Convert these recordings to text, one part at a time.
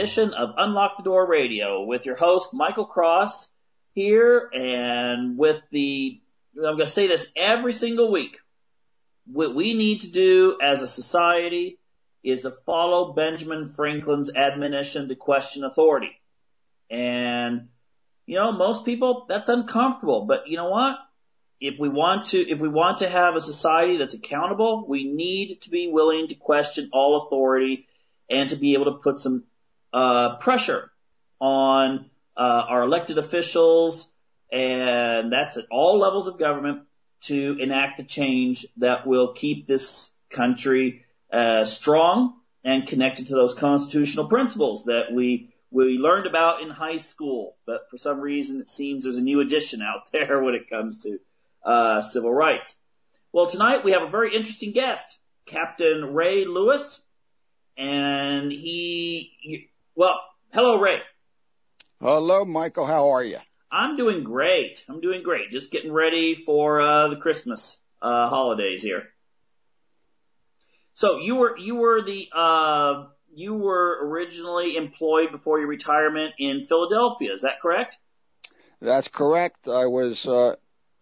edition of Unlock the Door Radio with your host, Michael Cross, here, and with I'm going to say this every single week. What we need to do as a society is to follow Benjamin Franklin's admonition to question authority. And, most people, that's uncomfortable. But you know what? If we want to have a society that's accountable, we need to be willing to question all authority and to be able to put some pressure on our elected officials, and that's at all levels of government, to enact a change that will keep this country strong and connected to those constitutional principles that we learned about in high school. But for some reason, it seems there's a new edition out there when it comes to civil rights. Well, tonight we have a very interesting guest, Captain Ray Lewis, and hello, Ray. Hello, Michael. How are you? I'm doing great. Just getting ready for the Christmas holidays here. So you were originally employed before your retirement in Philadelphia. Is that correct? That's correct. I was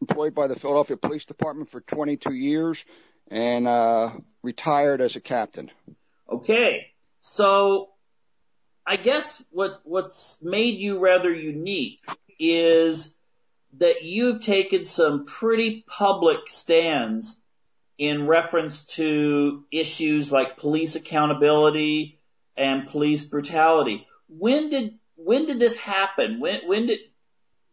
employed by the Philadelphia Police Department for 22 years and retired as a captain. Okay. So I guess what's made you rather unique is that you've taken some pretty public stands in reference to issues like police accountability and police brutality. When did this happen?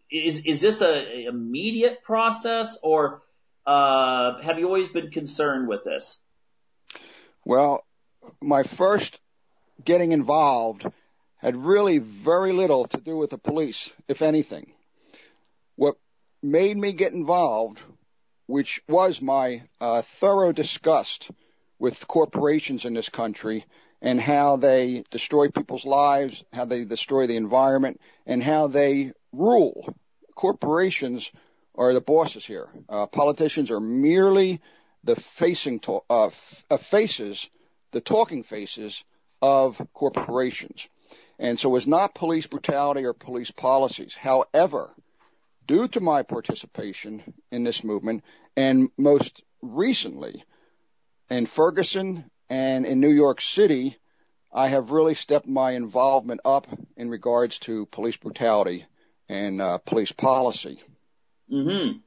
Is this a immediate process, or have you always been concerned with this? Well, my first getting involved had really very little to do with the police, if anything. What made me get involved, which was my thorough disgust with corporations in this country and how they destroy people's lives, how they destroy the environment, and how they rule. Corporations are the bosses here. Politicians are merely the talking faces of corporations. And so it was not police brutality or police policies. However, due to my participation in this movement, and most recently in Ferguson and in New York City, I have really stepped my involvement up in regards to police brutality and police policy. Mm-hmm.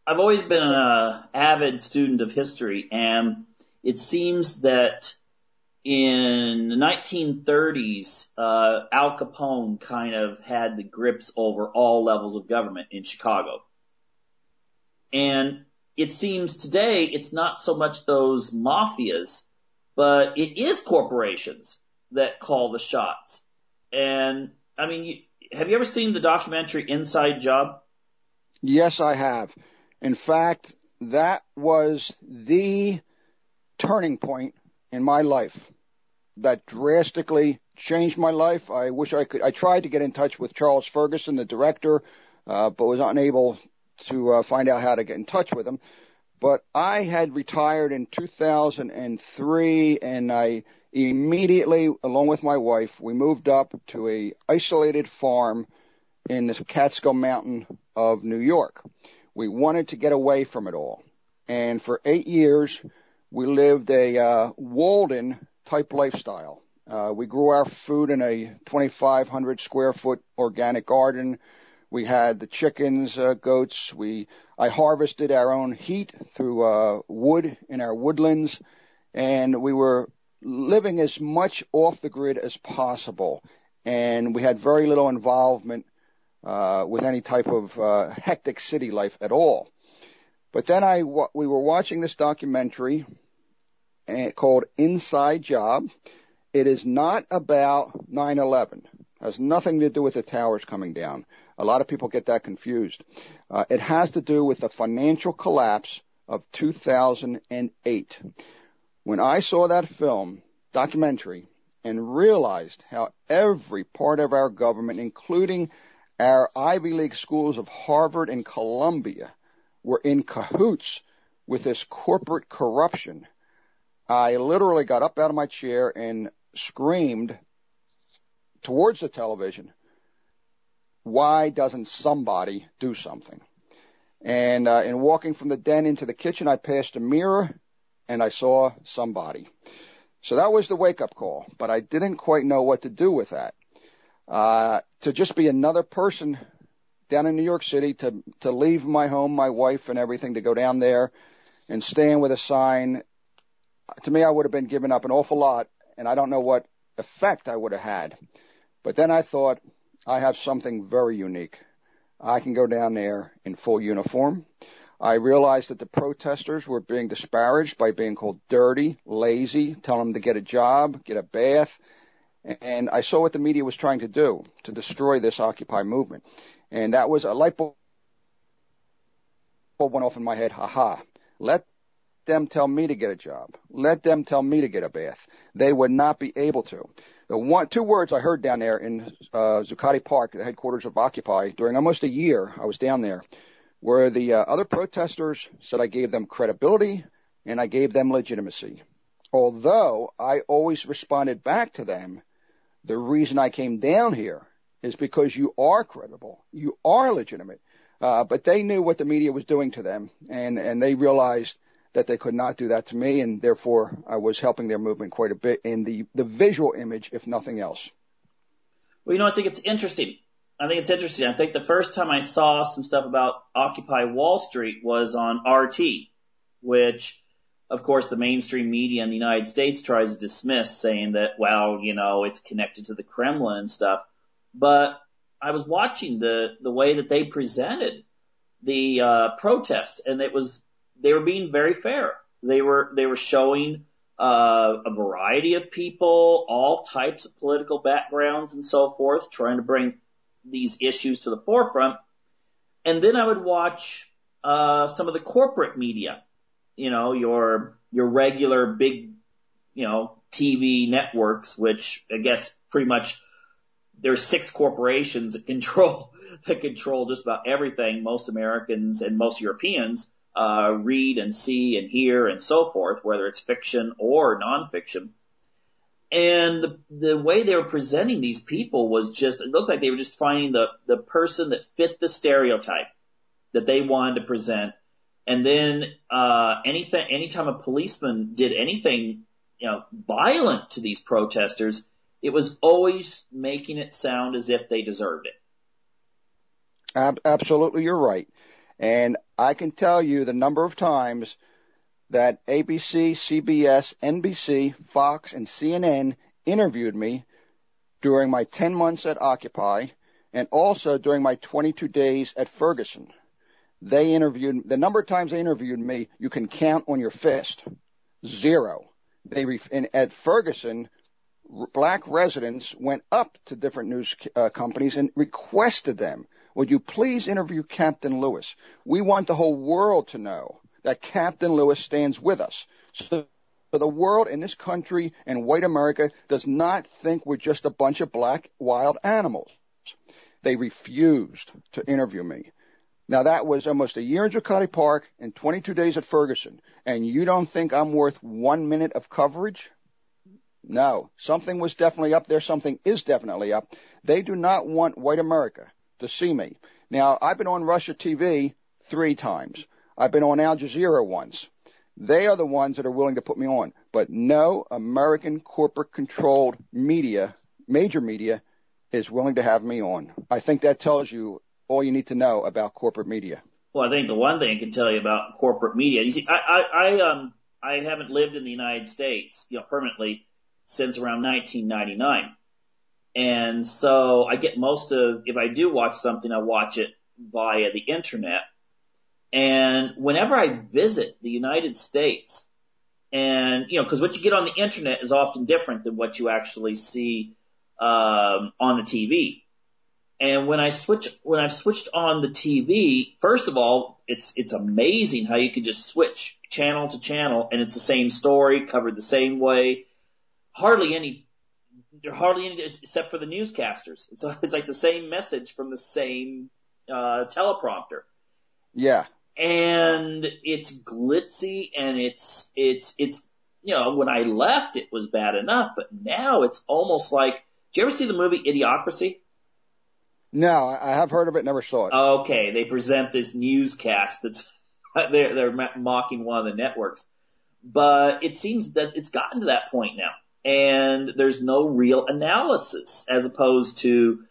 I've always been an avid student of history, and it seems that in the 1930s, Al Capone kind of had the grips over all levels of government in Chicago. And it seems today it's not so much those mafias, but it is corporations that call the shots. And, have you ever seen the documentary Inside Job? Yes, I have. In fact, that was the turning point in my life that drastically changed my life. I tried to get in touch with Charles Ferguson, the director, but was unable to find out how to get in touch with him. But I had retired in 2003, and I immediately, along with my wife, we moved up to a isolated farm in the Catskill Mountain of New York. We wanted to get away from it all. And for 8 years, we lived a Walden-type lifestyle. We grew our food in a 2,500 square foot organic garden. We had the chickens, goats. I harvested our own heat through wood in our woodlands, and we were living as much off the grid as possible. And we had very little involvement with any type of hectic city life at all. But then we were watching this documentary called Inside Job. It is not about 9/11. It has nothing to do with the towers coming down. A lot of people get that confused. It has to do with the financial collapse of 2008. When I saw that documentary, and realized how every part of our government, including our Ivy League schools of Harvard and Columbia, were in cahoots with this corporate corruption, I literally got up out of my chair and screamed towards the television, why doesn't somebody do something? And in walking from the den into the kitchen, I passed a mirror and I saw somebody. So that was the wake-up call, but I didn't quite know what to do with that. To just be another person down in New York City, to leave my home, my wife and everything, to go down there and stand with a sign, to me, I would have been giving up an awful lot, and I don't know what effect I would have had. But then I thought, I have something very unique. I can go down there in full uniform. I realized that the protesters were being disparaged by being called dirty, lazy, telling them to get a job, get a bath. And I saw what the media was trying to do, to destroy this Occupy movement. And that was a light bulb went off in my head. Ha-ha. Let them tell me to get a job. Let them tell me to get a bath. They would not be able to. The two words I heard down there in Zuccotti Park, the headquarters of Occupy, during almost a year I was down there, where the other protesters said I gave them credibility and I gave them legitimacy. Although I always responded back to them, the reason I came down here is because you are credible, you are legitimate. But they knew what the media was doing to them, and they realized that they could not do that to me, and therefore I was helping their movement quite a bit in the visual image, if nothing else. Well, I think it's interesting. I think the first time I saw some stuff about Occupy Wall Street was on RT, which, of course, the mainstream media in the United States tries to dismiss, saying that, well, it's connected to the Kremlin and stuff. But I was watching the way that they presented the protest, and they were being very fair. They were showing a variety of people, all types of political backgrounds and so forth, trying to bring these issues to the forefront. And then I would watch some of the corporate media, your regular big, TV networks, which I guess pretty much there's 6 corporations that control just about everything most Americans and most Europeans read and see and hear and so forth, whether it's fiction or nonfiction. And the way they were presenting these people was just, it looked like they were just finding the person that fit the stereotype that they wanted to present. And then, anytime a policeman did anything, violent to these protesters, it was always making it sound as if they deserved it. Absolutely, you're right. And I can tell you the number of times that ABC, CBS, NBC, Fox, and CNN interviewed me during my 10 months at Occupy and also during my 22 days at Ferguson. The number of times they interviewed me, you can count on your fist. 0. At Ferguson, black residents went up to different news companies and requested them, would you please interview Captain Lewis? We want the whole world to know that Captain Lewis stands with us. So the world in this country and white America does not think we're just a bunch of black wild animals. They refused to interview me. Now, that was almost a year in Zuccotti Park and 22 days at Ferguson. And you don't think I'm worth 1 minute of coverage? No. Something was definitely up there. Something is definitely up. They do not want white America to see me. Now, I've been on Russia TV 3 times. I've been on Al Jazeera once. They are the ones that are willing to put me on. But no American corporate-controlled media, major media, is willing to have me on. I think that tells you all you need to know about corporate media. Well, I think the one thing I can tell you about corporate media, you see, I haven't lived in the United States, permanently since around 1999. And so I get if I do watch something, I watch it via the internet. And whenever I visit the United States, and, because what you get on the internet is often different than what you actually see, on the TV. And when I've switched on the TV, first of all, it's amazing how you can just switch channel to channel and it's the same story, covered the same way. Hardly any except for the newscasters. It's like the same message from the same teleprompter. Yeah. And it's glitzy and it's when I left, it was bad enough, but now it's almost like, did you ever see the movie Idiocracy? No, I have heard of it, never saw it. Okay, they present this newscast that's, they're mocking one of the networks. But it seems that it's gotten to that point now. And there's no real analysis, as opposed to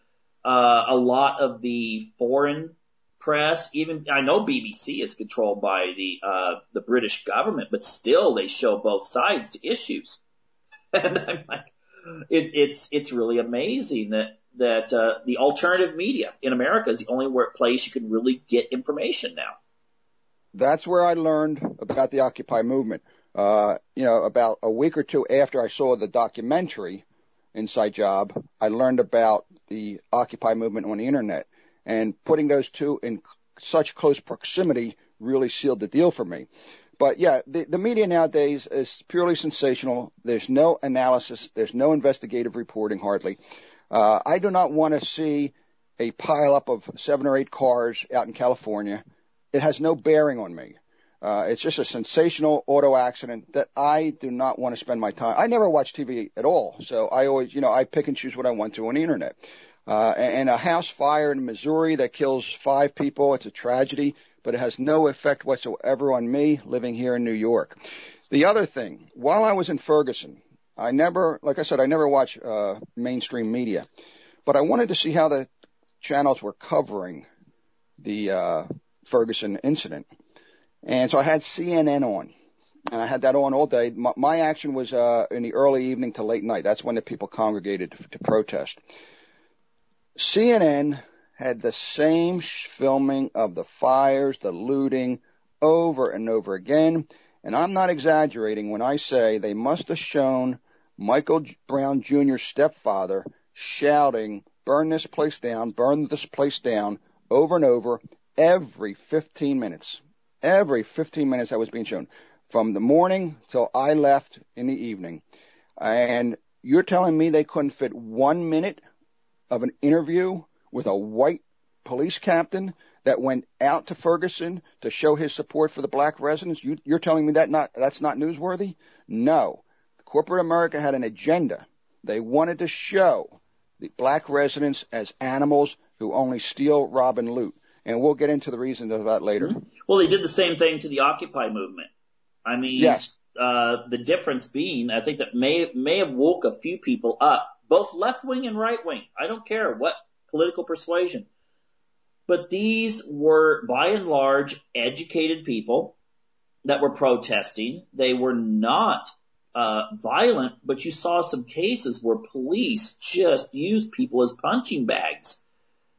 a lot of the foreign press. Even I know BBC is controlled by the British government, but still they show both sides to issues. And I'm like, it's really amazing that the alternative media in America is the only place you can really get information now. That's where I learned about the Occupy movement. About a week or two after I saw the documentary, Inside Job, I learned about the Occupy movement on the internet. And putting those two in such close proximity really sealed the deal for me. But yeah, the media nowadays is purely sensational. There's no analysis. There's no investigative reporting hardly. I do not want to see a pileup of 7 or 8 cars out in California. It has no bearing on me. It's just a sensational auto accident that I do not want to spend my time. I never watch TV at all, so I always, I pick and choose what I want to on the internet. And a house fire in Missouri that kills 5 people, it's a tragedy, but it has no effect whatsoever on me living here in New York. The other thing, while I was in Ferguson, I never watch mainstream media, but I wanted to see how the channels were covering the Ferguson incident. And so I had CNN on, and I had that on all day. My action was in the early evening to late night. That's when the people congregated to protest. CNN had the same filming of the fires, the looting, over and over again. And I'm not exaggerating when I say they must have shown Michael Brown Jr.'s stepfather shouting, "Burn this place down, burn this place down," over and over every 15 minutes. Every 15 minutes that was being shown, from the morning till I left in the evening. And you're telling me they couldn't fit 1 minute of an interview with a white police captain that went out to Ferguson to show his support for the black residents? You're telling me that's not newsworthy? No. Corporate America had an agenda. They wanted to show the black residents as animals who only steal, rob, and loot. And we'll get into the reasons of that later. Well, they did the same thing to the Occupy movement. I mean, yes. The difference being, I think that may have woke a few people up, both left wing and right wing. I don't care what political persuasion. But these were, by and large, educated people that were protesting. They were not violent, but you saw some cases where police just used people as punching bags.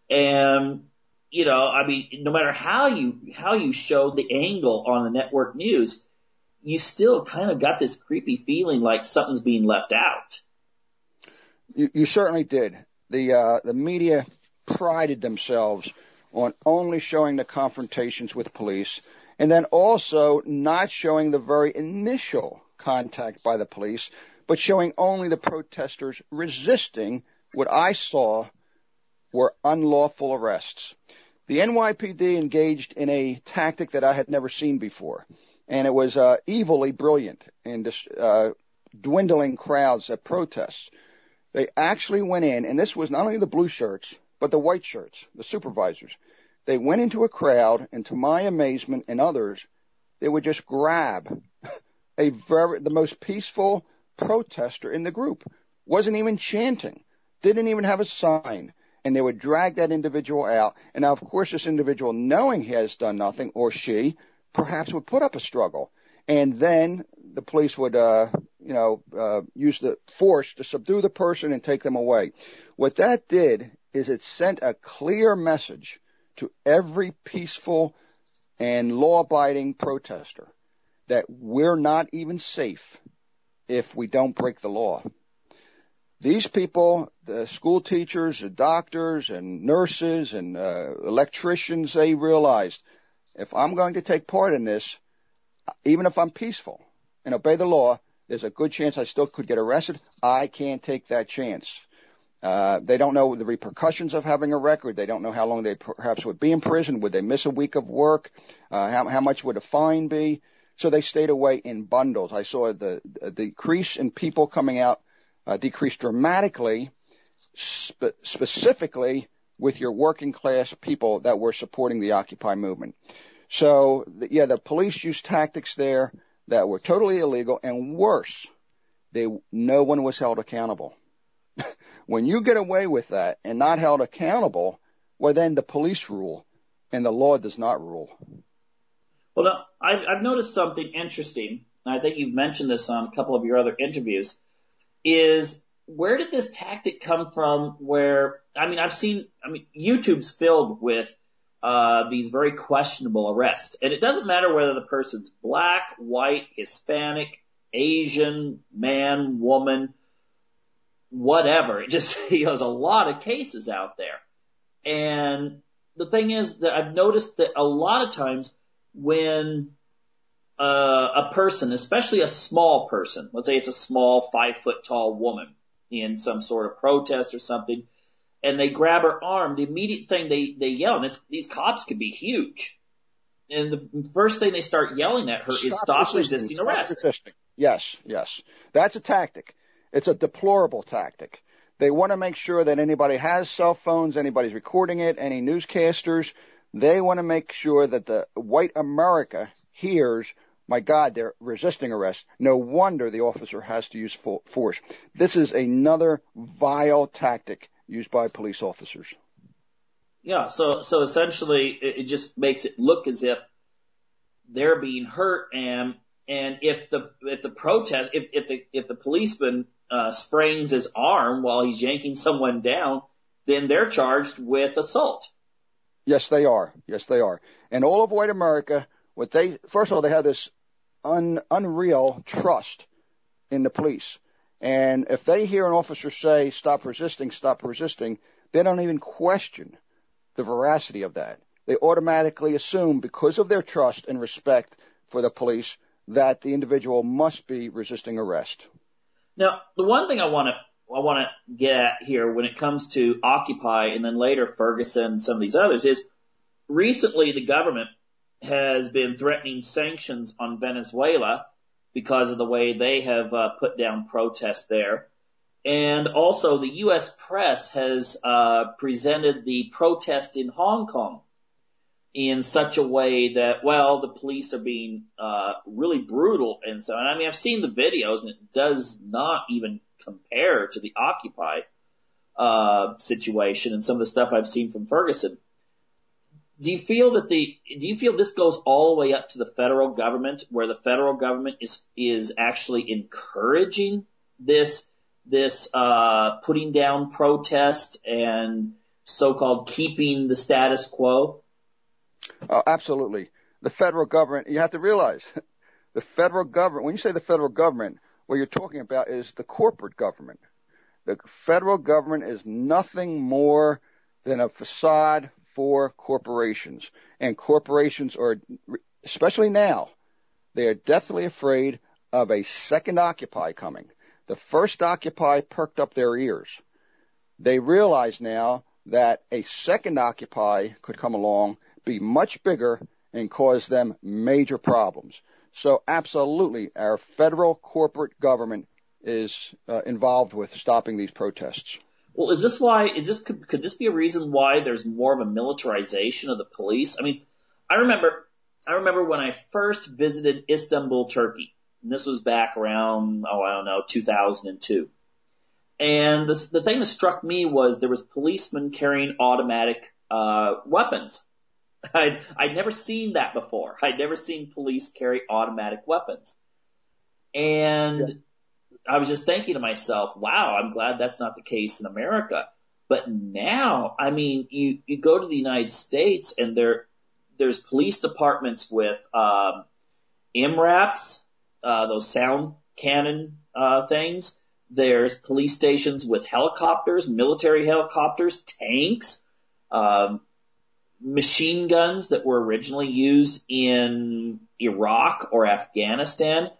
And no matter how you showed the angle on the network news, you still kind of got this creepy feeling like something's being left out. You certainly did. The media prided themselves on only showing the confrontations with police, and then also not showing the very initial contact by the police, but showing only the protesters resisting what I saw were unlawful arrests. The NYPD engaged in a tactic that I had never seen before, and it was evilly brilliant in dwindling crowds at protests. They actually went in, and this was not only the blue shirts, but the white shirts, the supervisors. They went into a crowd, and to my amazement and others, they would just grab the most peaceful protester in the group. Wasn't even chanting, didn't even have a sign. And they would drag that individual out. And now, of course, this individual, knowing he has done nothing, or she, perhaps would put up a struggle. And then the police would, use the force to subdue the person and take them away. What that did is it sent a clear message to every peaceful and law-abiding protester that we're not even safe if we don't break the law. These people, the school teachers, the doctors and nurses and electricians, they realized, if I'm going to take part in this, even if I'm peaceful and obey the law, there's a good chance I still could get arrested. I can't take that chance. They don't know the repercussions of having a record. They don't know how long they perhaps would be in prison. Would they miss a week of work? How much would a fine be? So they stayed away in bundles. I saw the decrease in people coming out decrease dramatically, specifically with your working class people that were supporting the Occupy movement. So, the police used tactics there that were totally illegal, and worse, no one was held accountable. When you get away with that and not held accountable, well, then the police rule, and the law does not rule. Well, now, I've noticed something interesting, and I think you've mentioned this on a couple of your other interviews, is where did this tactic come from where, YouTube's filled with these very questionable arrests. And it doesn't matter whether the person's black, white, Hispanic, Asian, man, woman, whatever. It just, there's a lot of cases out there. And the thing is that I've noticed that a lot of times when a person, especially a small person, let's say it's a small 5-foot tall woman in some sort of protest or something, and they grab her arm, the immediate thing they yell, and these cops can be huge. And the first thing they start yelling at her is stop resisting arrest. Yes. That's a tactic. It's a deplorable tactic. They want to make sure that anybody has cell phones, anybody's recording it, any newscasters. They want to make sure that the white America hears, my God, they're resisting arrest. No wonder the officer has to use full force. This is another vile tactic used by police officers. Yeah, so essentially it just makes it look as if they're being hurt, and if the policeman sprains his arm while he's yanking someone down, then they're charged with assault. Yes, they are. And all of white America, first of all, they have this unreal trust in the police. And if they hear an officer say, stop resisting, they don't even question the veracity of that. They automatically assume, because of their trust and respect for the police, that the individual must be resisting arrest. Now, the one thing I want to get at here when it comes to Occupy and then later Ferguson and some of these others is recently the government has been threatening sanctions on Venezuela because of the way they have put down protests there. And also the U.S. press has presented the protest in Hong Kong in such a way that, well, the police are being really brutal. And so, I've seen the videos, and it does not even compare to the Occupy situation and some of the stuff I've seen from Ferguson. Do you feel this goes all the way up to the federal government, where the federal government is actually encouraging this putting down protest and so-called keeping the status quo? Oh, absolutely. The federal government, you have to realize, the federal government, when you say the federal government, what you're talking about is the corporate government. The federal government is nothing more than a facade for corporations. And corporations are, especially now, they are deathly afraid of a second Occupy coming. The first Occupy perked up their ears. They realize now that a second Occupy could come along, be much bigger, and cause them major problems. So absolutely, our federal corporate government is involved with stopping these protests. Well, could this be a reason why there's more of a militarization of the police? I remember when I first visited Istanbul, Turkey, and this was back around, 2002. And the thing that struck me was there was policemen carrying automatic weapons. I'd never seen that before. I'd never seen police carry automatic weapons. And I was just thinking to myself, wow, I'm glad that's not the case in America. But now, you go to the United States and there's police departments with MRAPs, those sound cannon things. There's police stations with helicopters, military helicopters, tanks, machine guns that were originally used in Iraq or Afghanistan.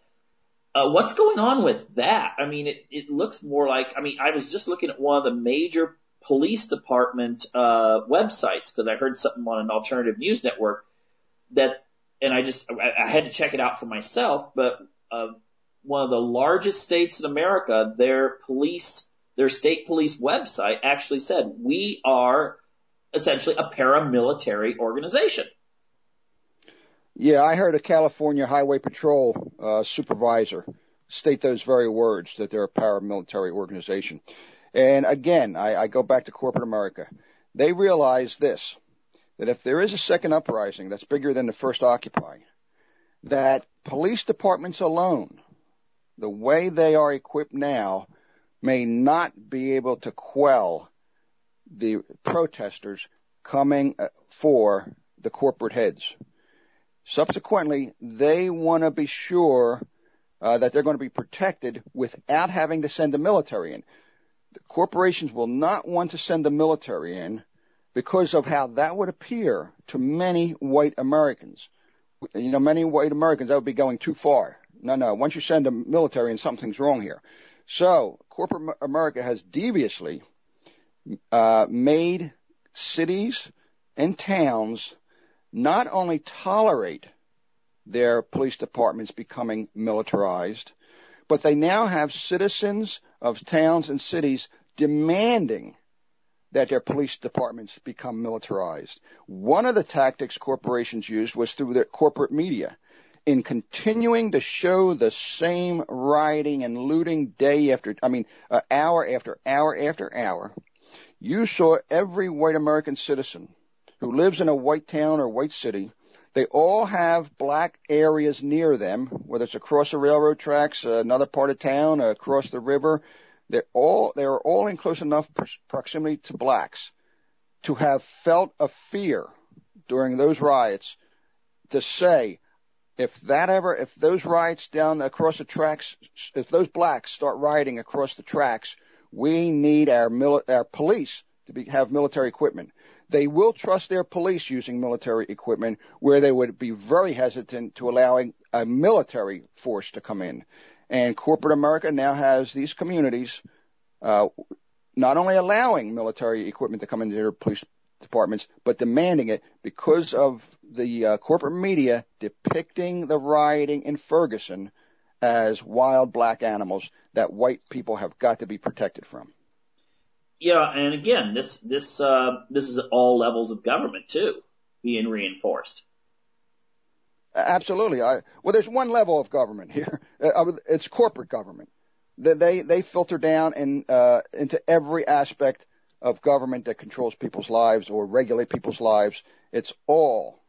What's going on with that? It looks more like, I was just looking at one of the major police department websites because I heard something on an alternative news network that and I had to check it out for myself, but one of the largest states in America, their state police website actually said, we are essentially a paramilitary organization. Yeah, I heard a California Highway Patrol supervisor state those very words, that they're a paramilitary organization. And again, I go back to corporate America. They realize this, that if there is a second uprising that's bigger than the first Occupy, that police departments alone, the way they are equipped now, may not be able to quell the protesters coming for the corporate heads. Subsequently, they want to be sure that they're going to be protected without having to send the military in. The corporations will not want to send the military in because of how that would appear to many white Americans. You know, many white Americans, that would be going too far. No. Once you send the military in, something's wrong here. So corporate America has deviously made cities and towns not only tolerate their police departments becoming militarized, but they now have citizens of towns and cities demanding that their police departments become militarized. One of the tactics corporations used was through their corporate media. In continuing to show the same rioting and looting hour after hour after hour, you saw every white American citizen who lives in a white town or white city. They all have black areas near them, whether it's across the railroad tracks, another part of town, across the river. They are all in close enough proximity to blacks to have felt a fear during those riots to say, if those riots down across the tracks, if those blacks start rioting across the tracks, we need our police to have military equipment. They will trust their police using military equipment, where they would be very hesitant to allowing a military force to come in. And corporate America now has these communities not only allowing military equipment to come into their police departments, but demanding it because of the corporate media depicting the rioting in Ferguson as wild black animals that white people have got to be protected from. Yeah, and again, this is at all levels of government too, being reinforced. Absolutely. Well, there's one level of government here. It's corporate government. They filter down into every aspect of government that controls people's lives or regulate people's lives. It's all,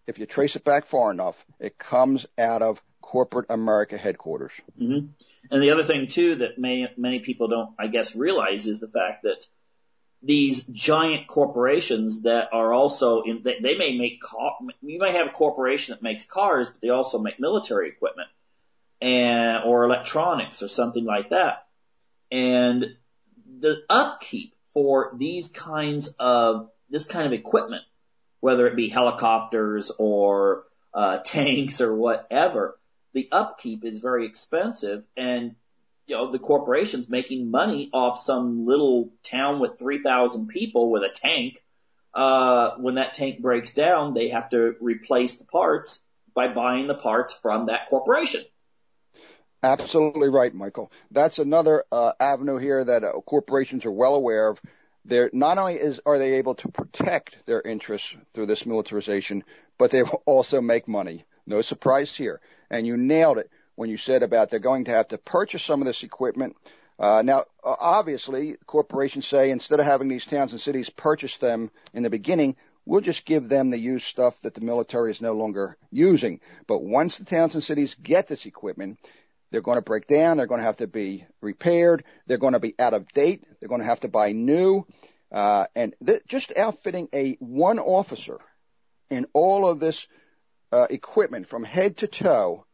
if you trace it back far enough, it comes out of corporate America headquarters. Mm-hmm. And the other thing too that many people don't, I guess, realize is the fact that these giant corporations that are also they may make you may have a corporation that makes cars, but they also make military equipment or electronics or something like that. And the upkeep for this kind of equipment, whether it be helicopters or tanks or whatever, the upkeep is very expensive, and the corporation's making money off some little town with 3,000 people with a tank. When that tank breaks down, they have to replace the parts by buying the parts from that corporation. Absolutely right, Michael. That's another avenue here that corporations are well aware of. Not only are they able to protect their interests through this militarization, but they also make money. No surprise here. And you nailed it when you said about they're going to have to purchase some of this equipment. Now, obviously, corporations say instead of having these towns and cities purchase them in the beginning, we'll just give them the used stuff that the military is no longer using. But once the towns and cities get this equipment, they're going to break down. They're going to have to be repaired. They're going to be out of date. They're going to have to buy new. Just outfitting one officer in all of this equipment from head to toe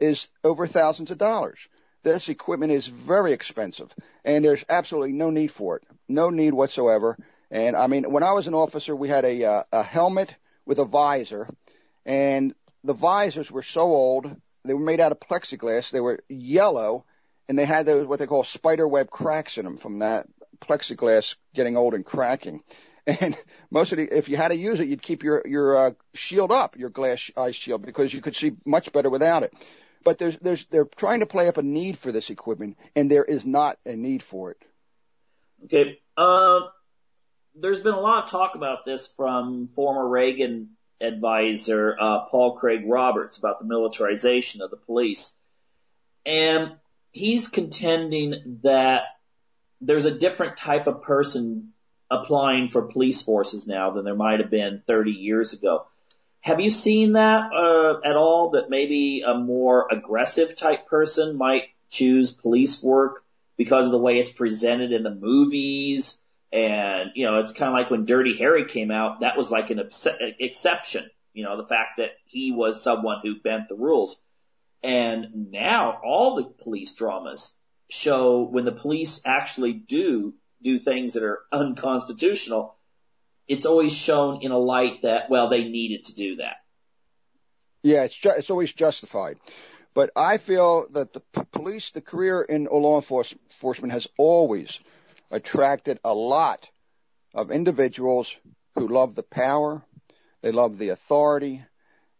is over thousands of dollars. This equipment is very expensive, and there's absolutely no need for it. No need whatsoever. And I mean, when I was an officer, we had a helmet with a visor, and the visors were so old. They were made out of plexiglass. They were yellow, and they had what they call spider web cracks in them from that plexiglass getting old and cracking. And most of if you had to use it, you'd keep your shield up, your glass eye shield, because you could see much better without it. But they're trying to play up a need for this equipment, and there is not a need for it. Okay. There's been a lot of talk about this from former Reagan advisor Paul Craig Roberts about the militarization of the police. And he's contending that there's a different type of person applying for police forces now than there might have been 30 years ago. Have you seen that at all, that maybe a more aggressive type person might choose police work because of the way it's presented in the movies? And, it's kind of like when Dirty Harry came out, that was like an exception, the fact that he was someone who bent the rules. And now all the police dramas show when the police actually do things that are unconstitutional, it's always shown in a light that, well, they needed to do that. Yeah, it's always justified. But I feel that the police, the career in law enforcement has always attracted a lot of individuals who love the power, they love the authority,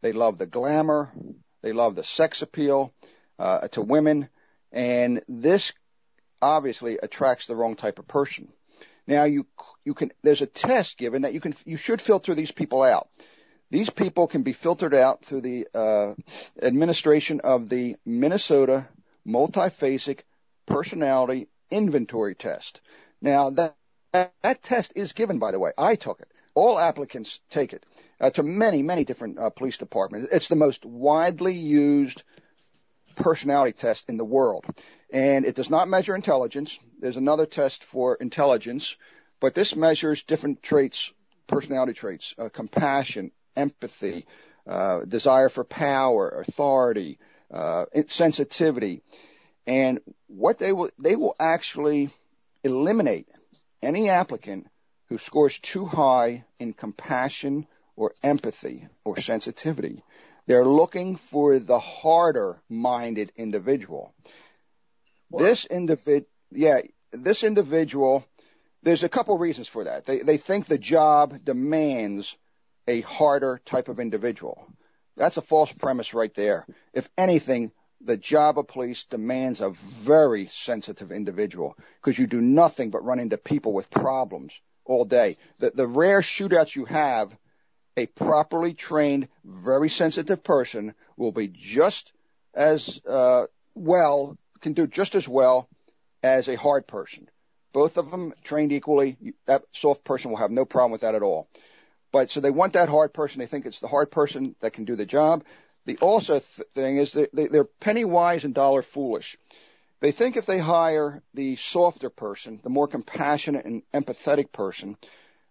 they love the glamour, they love the sex appeal to women, and this obviously attracts the wrong type of person. Now you can there's a test given that you should filter these people out. These people can be filtered out through the administration of the Minnesota Multiphasic Personality Inventory Test. Now, that test is given, by the way. I took it. All applicants take it to many, many different police departments. It's the most widely used personality test in the world. And it does not measure intelligence. There's another test for intelligence, but this measures different traits, personality traits, compassion, empathy, desire for power, authority, sensitivity. And what they will actually eliminate any applicant who scores too high in compassion or empathy or sensitivity. They're looking for the harder-minded individual. Wow. This individual, there's a couple reasons for that. They think the job demands a harder type of individual. That's a false premise right there. If anything, the job of police demands a very sensitive individual, because you do nothing but run into people with problems all day. The rare shootouts you have, a properly trained, very sensitive person will be just as can do just as well as a hard person. Both of them trained equally. That soft person will have no problem with that at all. But so they want that hard person. They think it's the hard person that can do the job. The also thing is they're penny wise and dollar foolish. They think if they hire the softer person, the more compassionate and empathetic person,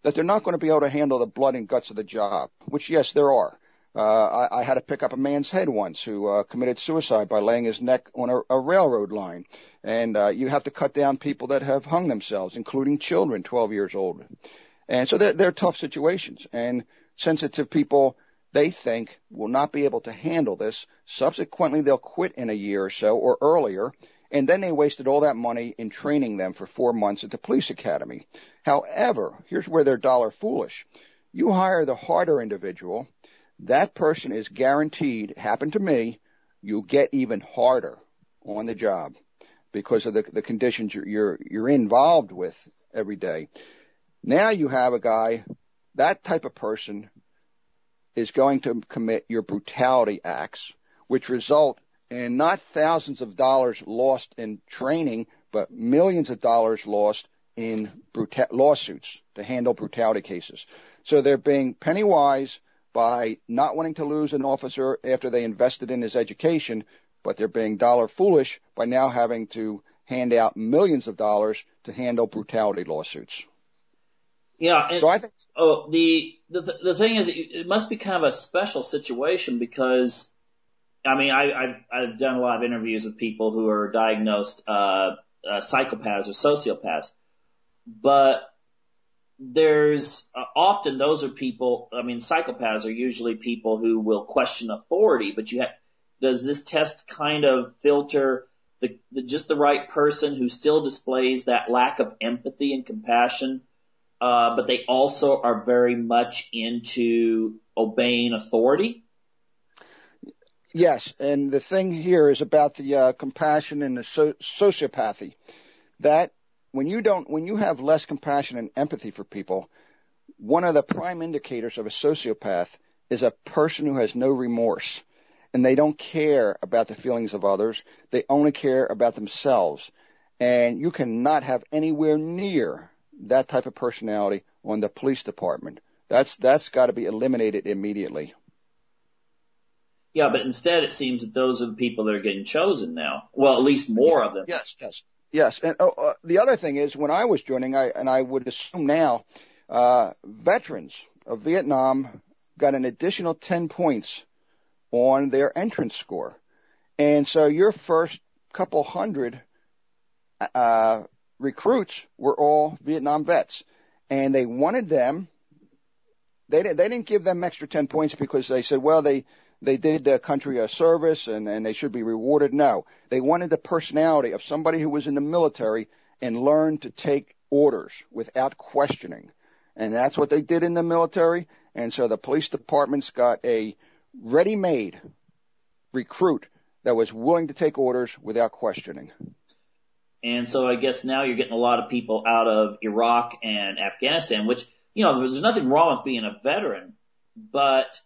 that they're not going to be able to handle the blood and guts of the job, which, yes, there are. I had to pick up a man's head once who committed suicide by laying his neck on a railroad line. And you have to cut down people that have hung themselves, including children 12 years old. And so they're tough situations. And sensitive people, they think, will not be able to handle this. Subsequently, they'll quit in a year or so or earlier, and then they wasted all that money in training them for 4 months at the police academy. However, here's where they're dollar foolish. You hire the harder individual, that person is guaranteed, happened to me, you'll get even harder on the job because of the conditions you're involved with every day. Now you have a guy, that type of person is going to commit your brutality acts, which result in not thousands of dollars lost in training, but millions of dollars lost in lawsuits to handle brutality cases. So they're being penny wise by not wanting to lose an officer after they invested in his education, but they're being dollar foolish by now having to hand out millions of dollars to handle brutality lawsuits. Yeah, and so I think the thing is, it must be kind of a special situation because, I mean, I've done a lot of interviews with people who are diagnosed psychopaths or sociopaths, but there's often those are people. I mean, psychopaths are usually people who will question authority, but does this test kind of filter just the right person who still displays that lack of empathy and compassion but they also are very much into obeying authority. Yes, and the thing here is about the compassion and the sociopathy. That when you have less compassion and empathy for people, one of the prime indicators of a sociopath is a person who has no remorse, and they don't care about the feelings of others. They only care about themselves, and you cannot have anywhere near that type of personality on the police department. That's got to be eliminated immediately. Yeah, but instead it seems that those are the people that are getting chosen now. Well, at least more of them. Yes. And the other thing is, when I was joining, I would assume now, veterans of Vietnam got an additional 10 points on their entrance score. And so your first couple hundred recruits were all Vietnam vets. And they wanted them, they didn't give them extra 10 points because they said, well, they did the country a service and they should be rewarded. No, they wanted the personality of somebody who was in the military and learned to take orders without questioning. And that's what they did in the military. And so the police departments got a ready-made recruit that was willing to take orders without questioning. And so I guess now you're getting a lot of people out of Iraq and Afghanistan, which, you know, there's nothing wrong with being a veteran, but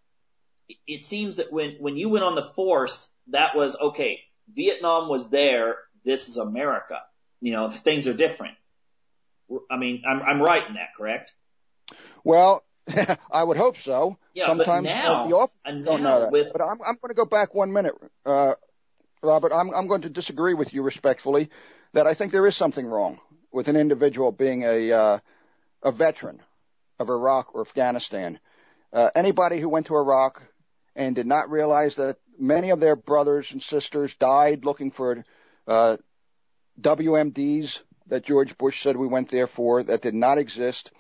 it seems that when you went on the force, that was, okay, Vietnam was there, this is America. You know, things are different. I mean, I'm right in that, correct? Well, I would hope so. Yeah, sometimes but now, the officers don't know that. With, but I'm going to go back 1 minute, Robert. I'm going to disagree with you respectfully that I think there is something wrong with an individual being a veteran of Iraq or Afghanistan. Anybody who went to Iraq and did not realize that many of their brothers and sisters died looking for WMDs that George Bush said we went there for, that did not exist,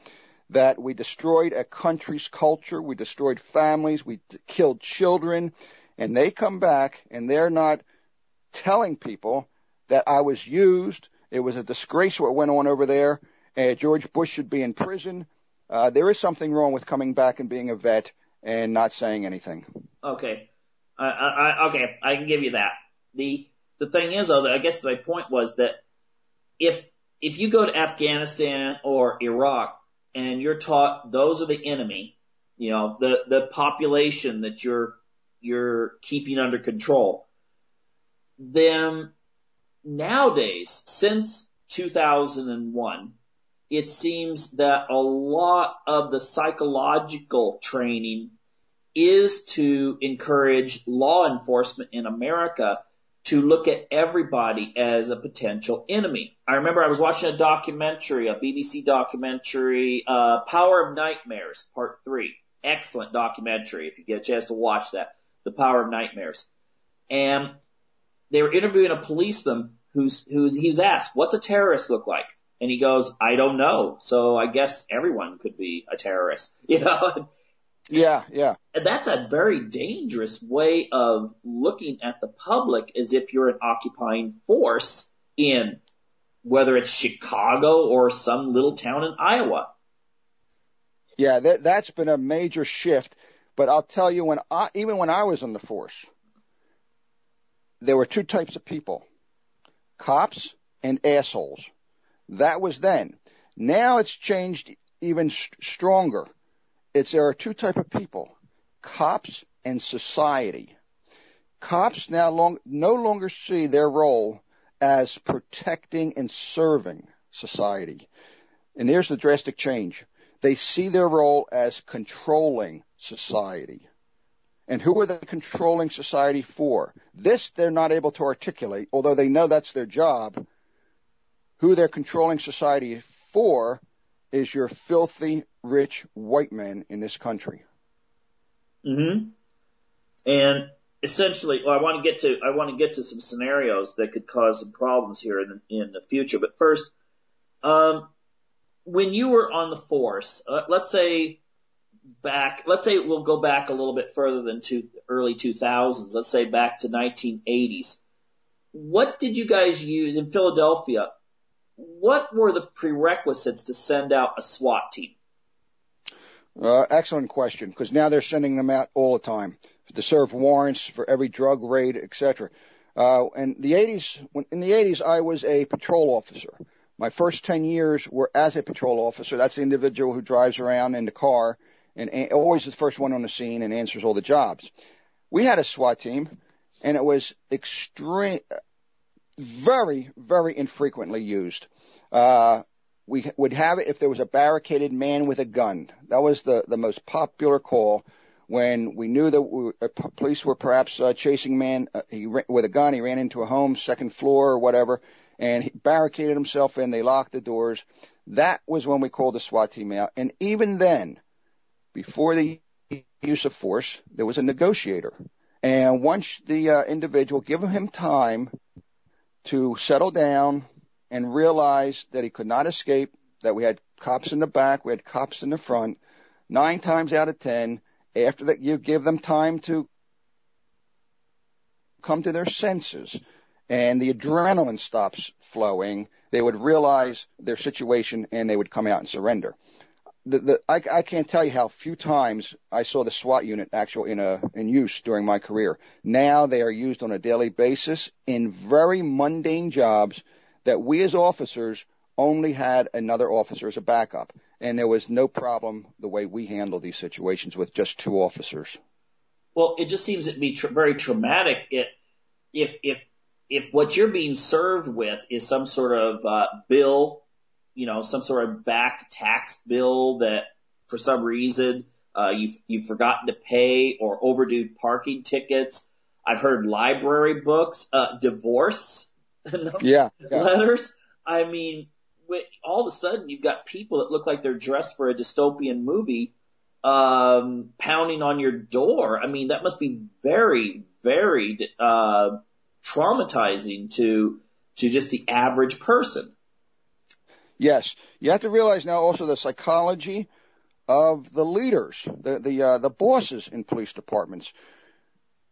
that we destroyed a country's culture, we destroyed families, we killed children, and they come back and they're not telling people that I was used, it was a disgrace what went on over there, and George Bush should be in prison. There is something wrong with coming back and being a vet and not saying anything. Okay. Okay, I can give you that. The thing is, though, I guess my point was that if you go to Afghanistan or Iraq and you're taught those are the enemy, you know, the population that you're keeping under control, then nowadays, since 2001, it seems that a lot of the psychological training is to encourage law enforcement in America to look at everybody as a potential enemy. I remember I was watching a documentary, a BBC documentary, Power of Nightmares, Part 3. Excellent documentary if you get a chance to watch that, The Power of Nightmares. And they were interviewing a policeman he was asked, what's a terrorist look like? And he goes, I don't know. So I guess everyone could be a terrorist, you know? Yeah. And that's a very dangerous way of looking at the public as if you're an occupying force in whether it's Chicago or some little town in Iowa. Yeah, that's been a major shift. But I'll tell you, even when I was in the force, there were two types of people, cops and assholes. That was then. Now it's changed even stronger. There are two types of people, cops and society. Cops now no longer see their role as protecting and serving society. And here's the drastic change. They see their role as controlling society. And who are they controlling society for? This they're not able to articulate, although they know that's their job. Who they're controlling society for is your filthy, rich white men in this country. Mm-hmm. And essentially, well, I want to get to some scenarios that could cause some problems here in the future. But first, when you were on the force, let's say we'll go back a little bit further than early 2000s. Let's say back to 1980s. What did you guys use in Philadelphia? what were the prerequisites to send out a SWAT team? Excellent question, because now they're sending them out all the time to serve warrants for every drug raid, etc. In the 80s, I was a patrol officer. My first 10 years were as a patrol officer. That's the individual who drives around in the car and always the first one on the scene and answers all the jobs. We had a SWAT team, and it was very, very infrequently used. We would have it if there was a barricaded man with a gun. That was the most popular call when we knew that police were perhaps chasing a man with a gun. He ran into a home, second floor or whatever, and he barricaded himself in. They locked the doors. That was when we called the SWAT team out. And even then, before the use of force, there was a negotiator. And once the individual, give him time to settle down and realize that he could not escape, that we had cops in the back, we had cops in the front, 9 times out of 10, after that you give them time to come to their senses and the adrenaline stops flowing, they would realize their situation and they would come out and surrender. I can't tell you how few times I saw the SWAT unit actually in use during my career. Now they are used on a daily basis in very mundane jobs that we as officers only had another officer as a backup. And there was no problem the way we handled these situations with just 2 officers. Well, it just seems to be very traumatic if what you're being served with is some sort of bill, some sort of back tax bill that for some reason you've forgotten to pay, or overdue parking tickets. I've heard library books, divorce letters. I mean, all of a sudden you've got people that look like they're dressed for a dystopian movie pounding on your door. I mean, that must be very, very traumatizing to just the average person. Yes. You have to realize now also the psychology of the leaders, the bosses in police departments.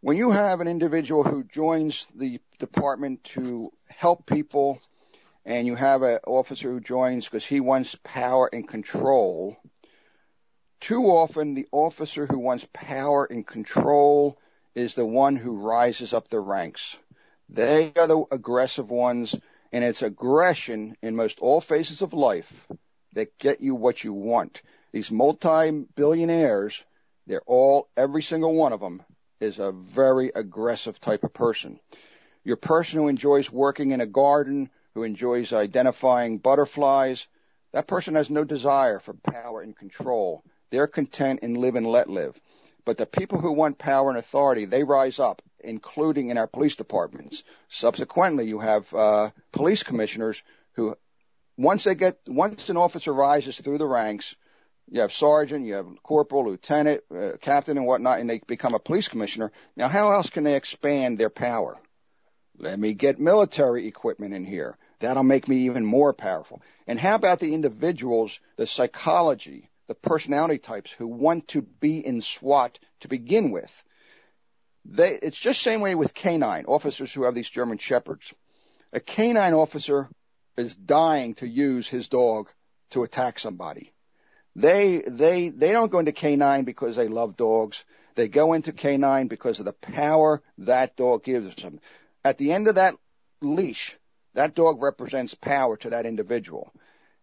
When you have an individual who joins the department to help people, and you have an officer who joins because he wants power and control, too often the officer who wants power and control is the one who rises up the ranks. They are the aggressive ones, and it's aggression in most all phases of life that get you what you want. These multi-billionaires, every single one of them is a very aggressive type of person. Your person who enjoys working in a garden, who enjoys identifying butterflies, that person has no desire for power and control. They're content in live and let live. But the people who want power and authority, they rise up, including in our police departments. Subsequently, you have police commissioners who, once an officer rises through the ranks, you have sergeant, you have corporal, lieutenant, captain, and whatnot, and they become a police commissioner. Now, how else can they expand their power? Let me get military equipment in here. That'll make me even more powerful. And how about the individuals, the psychology, the personality types who want to be in SWAT to begin with? It's just the same way with canine officers who have these German shepherds. A canine officer is dying to use his dog to attack somebody. They don't go into canine because they love dogs. They go into canine because of the power that dog gives them. At the end of that leash, that dog represents power to that individual.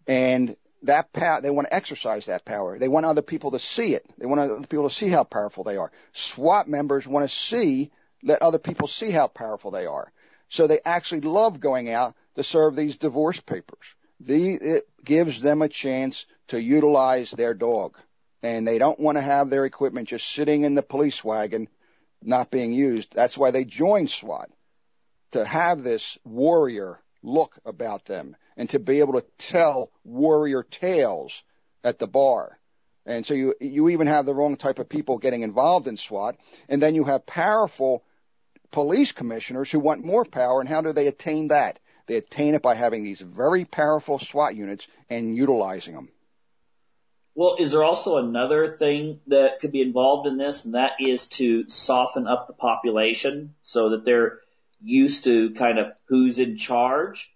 And that power, they want to exercise that power. They want other people to see it. They want other people to see how powerful they are. SWAT members want to let other people see how powerful they are. So they actually love going out to serve these divorce papers. It gives them a chance to utilize their dog. And they don't want to have their equipment just sitting in the police wagon, not being used. That's why they join SWAT, to have this warrior look about them and to be able to tell warrior tales at the bar. And so you even have the wrong type of people getting involved in SWAT. And then you have powerful police commissioners who want more power. And how do they attain that? They attain it by having these very powerful SWAT units and utilizing them. Well, is there also another thing that could be involved in this, and that is to soften up the population so that they're used to kind of who's in charge?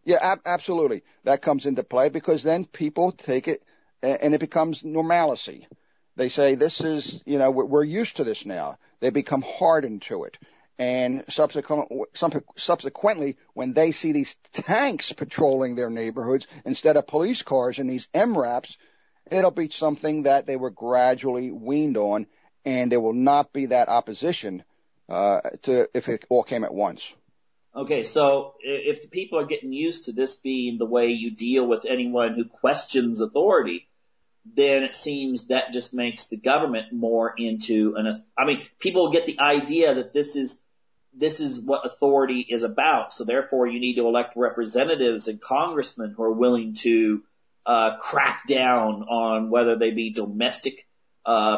Yeah, absolutely. That comes into play because then people take it and it becomes normalcy. They say, this is, we're used to this now. They become hardened to it. And subsequently, when they see these tanks patrolling their neighborhoods instead of police cars and these MRAPs, it'll be something that they were gradually weaned on, and there will not be that opposition if it all came at once. Okay, so if the people are getting used to this being the way you deal with anyone who questions authority, then it seems that just makes the government more into people get the idea that this is what authority is about. So therefore you need to elect representatives and congressmen who are willing to crack down on whether they be domestic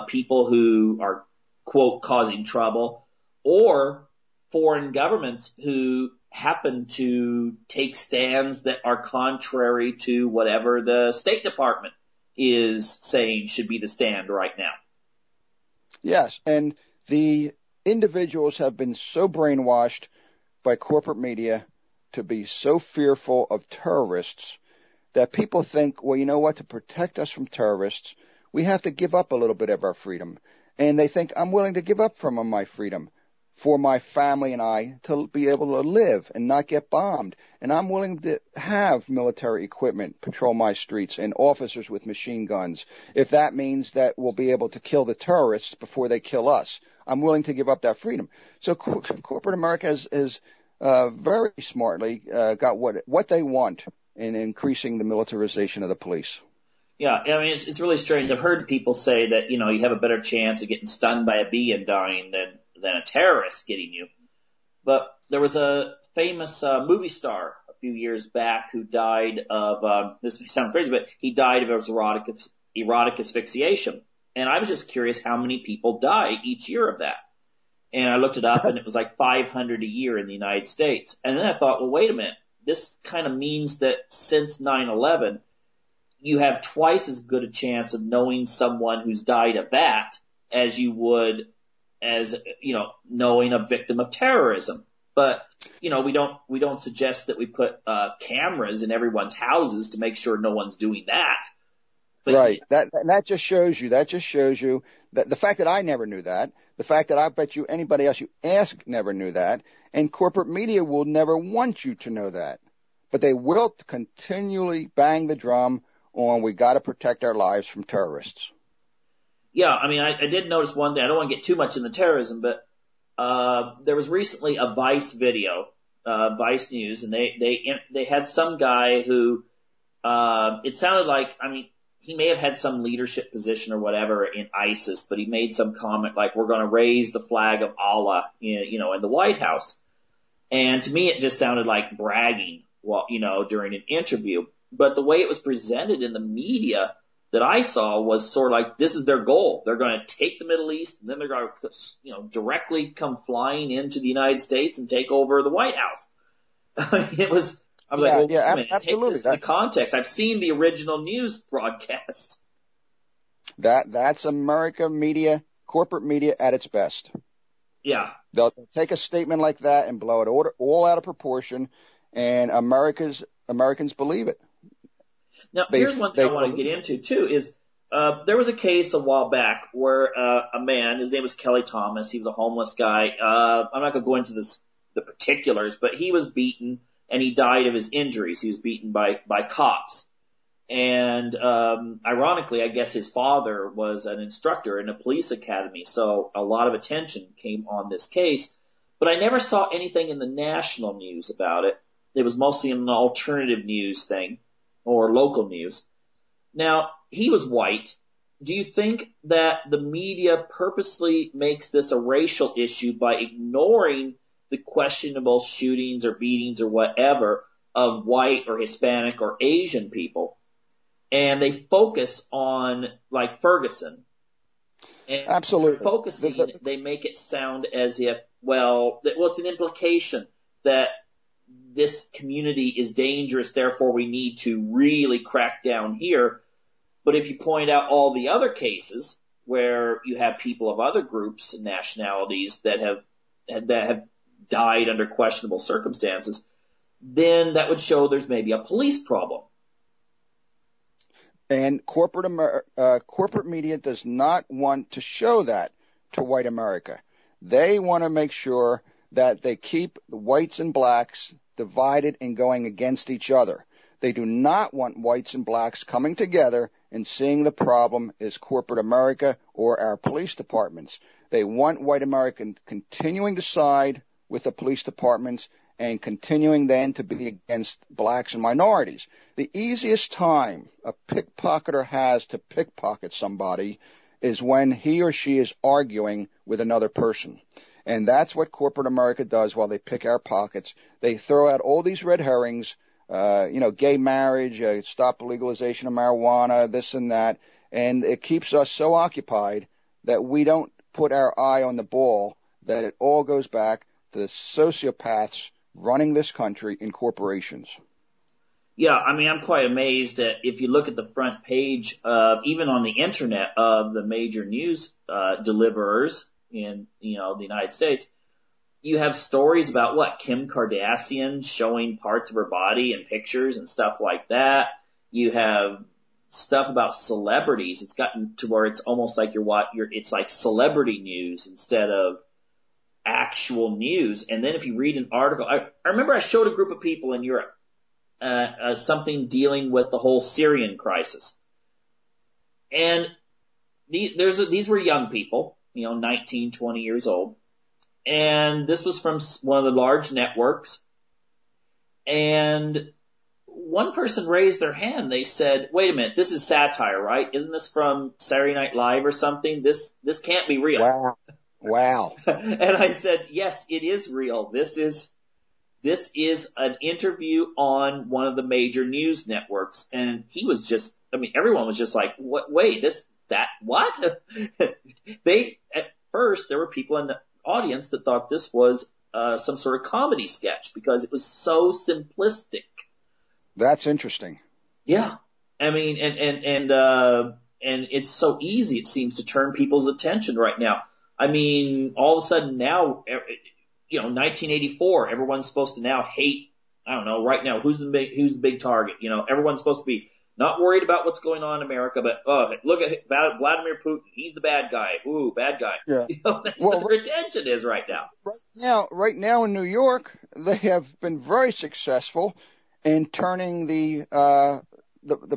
people who are, quote, causing trouble, or foreign governments who happen to take stands that are contrary to whatever the State Department is saying should be the stand right now. Yes, and the individuals have been so brainwashed by corporate media to be so fearful of terrorists that people think, well, you know what, to protect us from terrorists, we have to give up a little bit of our freedom. And they think, I'm willing to give up some of my freedom for my family and I to be able to live and not get bombed. And I'm willing to have military equipment patrol my streets and officers with machine guns if that means that we'll be able to kill the terrorists before they kill us. I'm willing to give up that freedom. So corporate America has very smartly got what they want in increasing the militarization of the police. Yeah, I mean, it's really strange. I've heard people say that, you have a better chance of getting stung by a bee and dying than a terrorist getting you. But there was a famous movie star a few years back who died of, this may sound crazy, but he died of his erotic asphyxiation. And I was just curious how many people die each year of that. And I looked it up, and it was like 500 a year in the United States. And then I thought, well, wait a minute. This kind of means that since 9/11, you have twice as good a chance of knowing someone who's died of that as you would as, knowing a victim of terrorism. But, we don't suggest that we put cameras in everyone's houses to make sure no one's doing that. But, right. That just shows you that the fact that I never knew that, the fact that I bet you anybody else you ask never knew that, and corporate media will never want you to know that. But they will continually bang the drum on we got to protect our lives from terrorists. Yeah, I mean, I did notice one thing. I don't want to get too much into terrorism, but there was recently a Vice video, Vice News, and they had some guy who it sounded like, he may have had some leadership position or whatever in ISIS, but he made some comment like, we're going to raise the flag of Allah, in the White House. And to me, it just sounded like bragging, during an interview. But the way it was presented in the media that I saw was sort of like, this is their goal. They're going to take the Middle East, and then they're going to, directly come flying into the United States and take over the White House. I was like, well, yeah, wait a minute, absolutely. Take this into context. I've seen the original news broadcast. That's America media, corporate media at its best. Yeah. They'll take a statement like that and blow it all out of proportion, and Americans believe it. Now, here's one thing I want to get into, too, is there was a case a while back where a man, his name was Kelly Thomas, he was a homeless guy. I'm not going to go into the particulars, but he was beaten, and he died of his injuries. He was beaten by cops. And ironically, I guess his father was an instructor in a police academy, so a lot of attention came on this case. But I never saw anything in the national news about it. It was mostly an alternative news thing, or local news. Now, he was white. Do you think that the media purposely makes this a racial issue by ignoring the questionable shootings or beatings or whatever of white or Hispanic or Asian people? And they focus on, like, Ferguson. And absolutely. Focusing, they make it sound as if, well, it's an implication that this community is dangerous, therefore we need to really crack down here. But if you point out all the other cases where you have people of other groups and nationalities that have died under questionable circumstances, then that would show there's maybe a police problem. And corporate media does not want to show that to white America. They want to make sure that they keep the whites and blacks divided and going against each other. They do not want whites and blacks coming together and seeing the problem as corporate America or our police departments. They want white America continuing to side with the police departments and continuing then to be against blacks and minorities. The easiest time a pickpocketer has to pickpocket somebody is when he or she is arguing with another person. And that's what corporate America does while they pick our pockets. They throw out all these red herrings, gay marriage, stop the legalization of marijuana, this and that. And it keeps us so occupied that we don't put our eye on the ball, that it all goes back to the sociopaths running this country in corporations. Yeah, I mean, I'm quite amazed that if you look at the front page, even on the internet of the major news deliverers in, the United States, you have stories about Kim Kardashian showing parts of her body and pictures and stuff like that. You have stuff about celebrities. It's gotten to where it's almost like it's like celebrity news instead of actual news. And then if you read an article, I remember I showed a group of people in Europe something dealing with the whole Syrian crisis. And these were young people, 19, 20 years old. And this was from one of the large networks. And one person raised their hand. They said, wait a minute, this is satire, right? Isn't this from Saturday Night Live or something? This can't be real. Wow. And I said, yes, it is real. This is an interview on one of the major news networks. And he was just, everyone was just like, what, wait, what? At first, there were people in the audience that thought this was some sort of comedy sketch because it was so simplistic. That's interesting. Yeah. And it's so easy, it seems, to turn people's attention right now. All of a sudden now, 1984, everyone's supposed to now hate, I don't know, right now, who's the big target? Everyone's supposed to be not worried about what's going on in America, but, look at Vladimir Putin. He's the bad guy. Ooh, bad guy. Yeah. That's what their attention is right now. Right now in New York, they have been very successful in turning the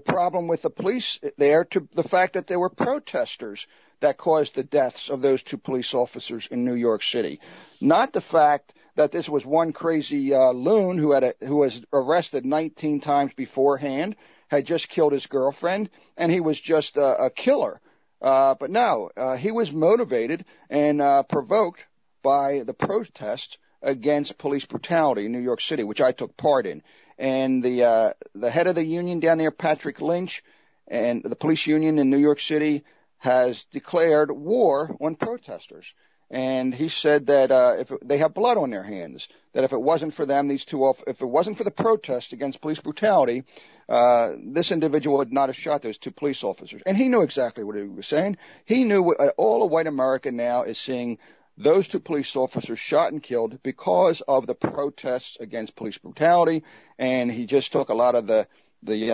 problem with the police there to the fact that there were protesters that caused the deaths of those two police officers in New York City. Not the fact that this was one crazy loon who was arrested 19 times beforehand, had just killed his girlfriend, and he was just a killer. But no, he was motivated and provoked by the protests against police brutality in New York City, which I took part in. And the head of the union down there, Patrick Lynch, and the police union in New York City has declared war on protesters. And he said that if they have blood on their hands, that if it wasn't for them, if it wasn't for the protest against police brutality, this individual would not have shot those two police officers. And he knew exactly what he was saying. He knew all of white America now is seeing those two police officers shot and killed because of the protests against police brutality. And he just took a lot of the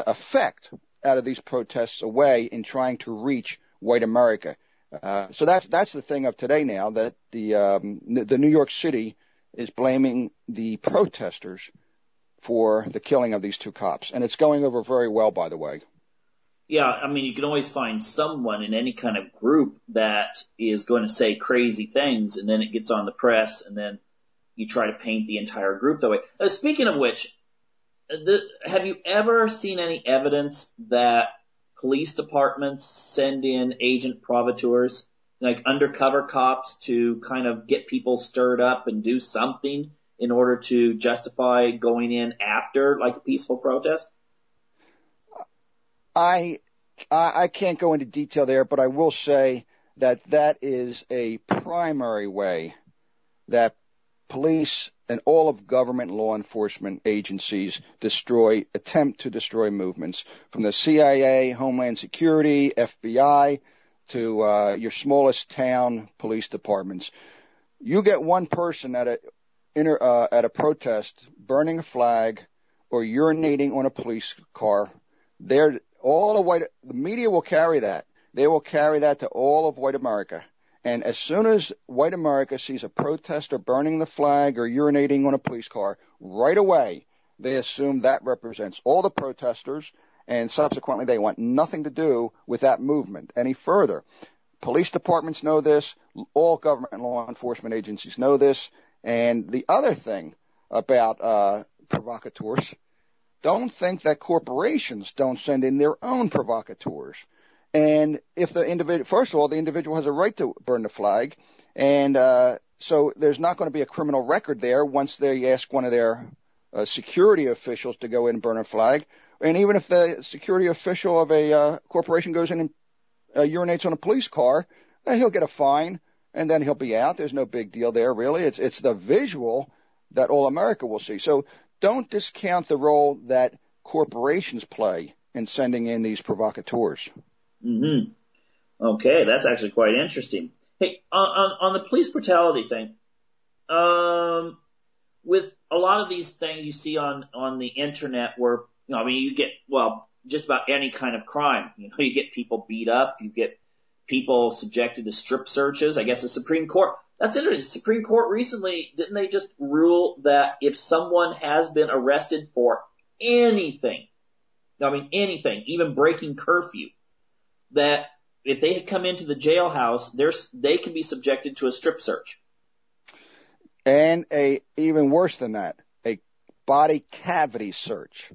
effect out of these protests away in trying to reach white America. So that's the thing of today now, that the New York City is blaming the protesters for the killing of these two cops. And it's going over very well, by the way. Yeah, you can always find someone in any kind of group that is going to say crazy things, and then it gets on the press, and then you try to paint the entire group that way. Speaking of which, have you ever seen any evidence that police departments send in agent provocateurs, like undercover cops, to kind of get people stirred up and do something in order to justify going in after, like, a peaceful protest? I can't go into detail there, but I will say that is a primary way that police and all of government law enforcement agencies attempt to destroy movements, from the CIA, Homeland Security, FBI, to your smallest town police departments. You get one person at a protest, burning a flag or urinating on a police car, the media will carry that. They will carry that to all of white America. And as soon as white America sees a protester burning the flag or urinating on a police car, right away they assume that represents all the protesters, and subsequently they want nothing to do with that movement any further. Police departments know this. All government and law enforcement agencies know this. And the other thing about provocateurs, don't think that corporations don't send in their own provocateurs. And if the individual, first of all, the individual has a right to burn the flag, and so there's not going to be a criminal record there once they ask one of their security officials to go in and burn a flag. And even if the security official of a corporation goes in and urinates on a police car, he'll get a fine, and then he'll be out. There's no big deal there, really. It's the visual that all America will see. So don't discount the role that corporations play in sending in these provocateurs. Mm-hmm. Okay, that's actually quite interesting. Hey, on the police brutality thing, with a lot of these things you see on the internet where, you get, just about any kind of crime. You get people beat up, you get people subjected to strip searches. I guess the Supreme Court, that's interesting. The Supreme Court recently, didn't they just rule that if someone has been arrested for anything, anything, even breaking curfew, that if they had come into the jailhouse, they can be subjected to a strip search. And even worse than that, a body cavity search.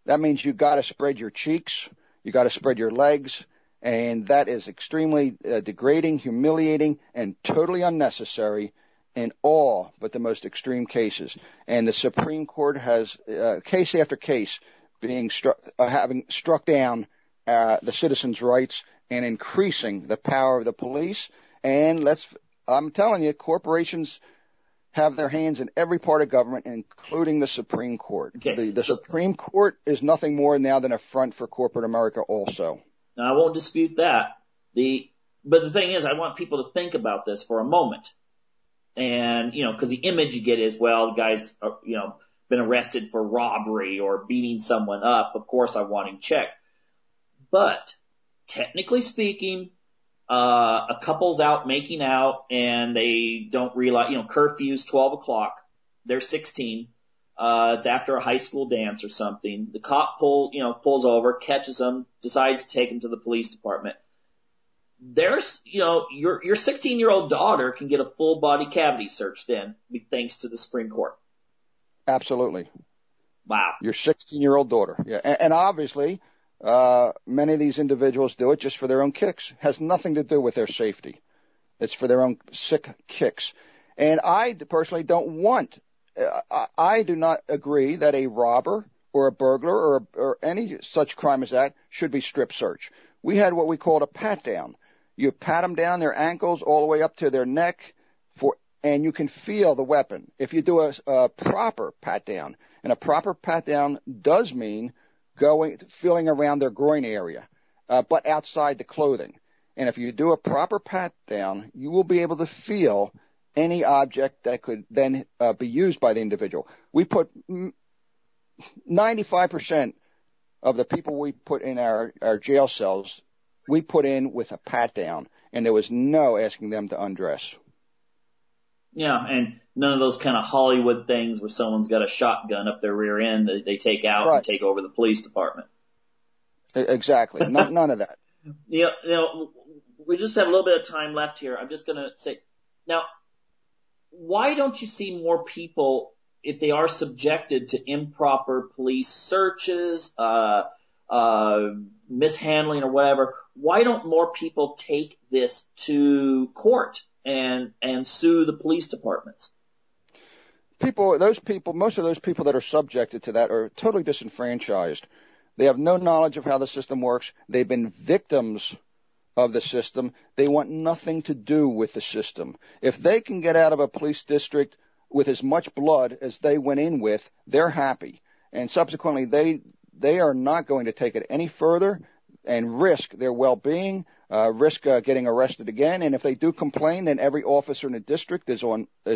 That means you've got to spread your cheeks, you got to spread your legs, and that is extremely degrading, humiliating, and totally unnecessary in all but the most extreme cases. And the Supreme Court has case after case having struck down the citizens' rights and increasing the power of the police. And I'm telling you, corporations have their hands in every part of government, including the Supreme Court. Okay. The Supreme Court is nothing more now than a front for corporate America also. Now, I won't dispute that. But the thing is, I want people to think about this for a moment. And, because the image you get is, the guy's, been arrested for robbery or beating someone up. Of course, I want him checked. But technically speaking, a couple's out making out and they don't realize, curfew's 12 o'clock. They're 16. It's after a high school dance or something. The cop pulls over, catches them, decides to take them to the police department. There's, your 16-year-old daughter can get a full body cavity search then, thanks to the Supreme Court. Absolutely. Wow. Your 16-year-old daughter. Yeah. And obviously, many of these individuals do it just for their own kicks. It has nothing to do with their safety. It's for their own sick kicks. And I personally I do not agree that a robber or a burglar or any such crime as that should be strip search. We had what we called a pat down. You pat them down their ankles all the way up to their neck and you can feel the weapon. If you do a proper pat down, and a proper pat down does mean feeling around their groin area, but outside the clothing. And if you do a proper pat down, you will be able to feel any object that could then be used by the individual. We put 95% of the people we put in our jail cells, we put in with a pat down, and there was no asking them to undress. Yeah, and none of those kind of Hollywood things where someone's got a shotgun up their rear end that they take out and take over the police department. Exactly. None of that. We just have a little bit of time left here. I'm just going to say, now, why don't you see more people, if they are subjected to improper police searches, mishandling or whatever, why don't more people take this to court and sue the police departments? Most of those people that are subjected to that are totally disenfranchised. They have no knowledge of how the system works. They've been victims of the system. They want nothing to do with the system. If they can get out of a police district with as much blood as they went in with, they're happy. And subsequently, they are not going to take it any further and risk their well-being risk getting arrested again. And if they do complain, then every officer in the district is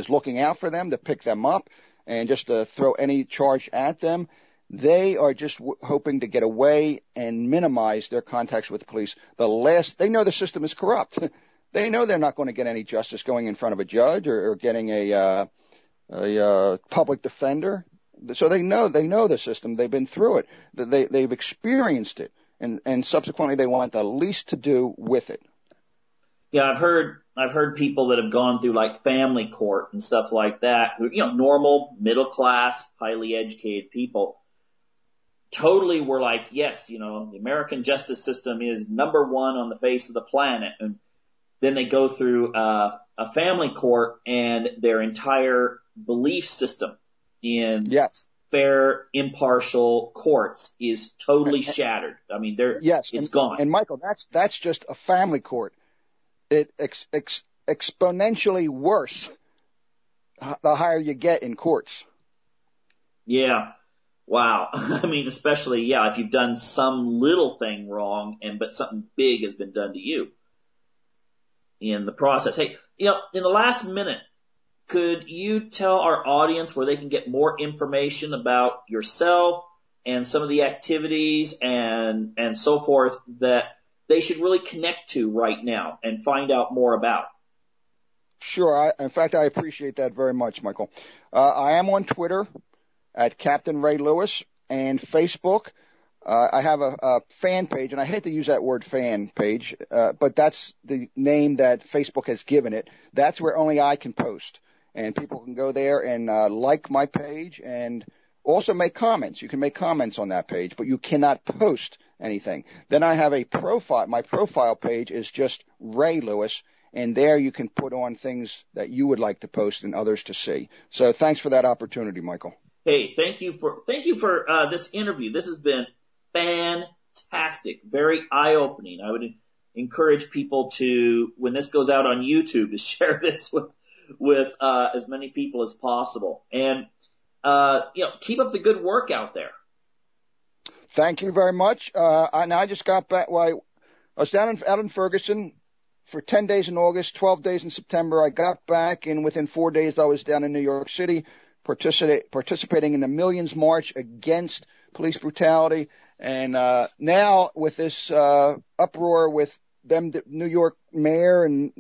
looking out for them to pick them up and just to throw any charge at them. They are just hoping to get away and minimize their contacts with the police. They know the system is corrupt. They know they're not going to get any justice going in front of a judge or getting a public defender. So they know the system. They've been through it. They've experienced it, and subsequently they want the least to do with it. Yeah, I've heard people that have gone through like family court and stuff like that, who, normal, middle class, highly educated people, totally were like, yes, the American justice system is number one on the face of the planet. And then they go through a family court and their entire belief system in fair, impartial courts is totally shattered. I mean, it's gone. And Michael, that's just a family court. It exponentially worse the higher you get in courts. Yeah. Wow. I mean, especially, if you've done some little thing wrong but something big has been done to you in the process. Hey, in the last minute, could you tell our audience where they can get more information about yourself and some of the activities and so forth that they should really connect to right now and find out more about? Sure. In fact, I appreciate that very much, Michael. I am on Twitter at Captain Ray Lewis, and Facebook. I have a fan page, and I hate to use that word fan page, but that's the name that Facebook has given it. That's where only I can post, and people can go there and like my page and also make comments. You can make comments on that page, but you cannot post anything. Then I have a profile. My profile page is just Ray Lewis, and there you can put on things that you would like to post and others to see. So thanks for that opportunity, Michael. Hey, thank you for this interview. This has been fantastic, very eye-opening. I would encourage people to, when this goes out on YouTube, to share this with as many people as possible. And keep up the good work out there. Thank you very much. I just got back. I was out in Ferguson for 10 days in August, 12 days in September. I got back, and within 4 days I was down in New York City, participating in the Millions March against police brutality. And now with this uproar with them, the New York mayor and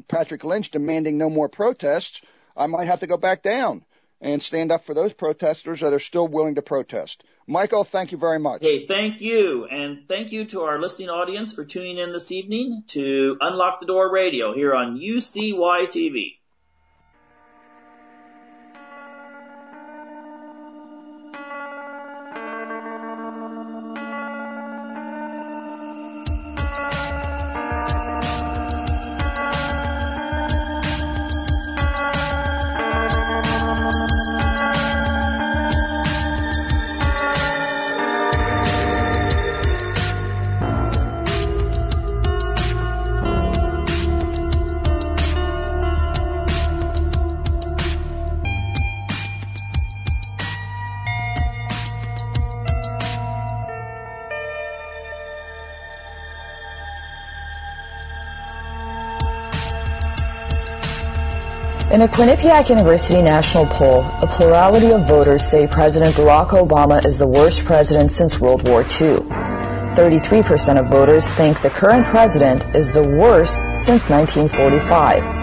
Patrick Lynch demanding no more protests, I might have to go back down and stand up for those protesters that are still willing to protest. Michael, thank you very much. Hey, thank you. And thank you to our listening audience for tuning in this evening to Unlock the Door Radio here on UCY TV. In a Quinnipiac University national poll, a plurality of voters say President Barack Obama is the worst president since World War II. 33% of voters think the current president is the worst since 1945.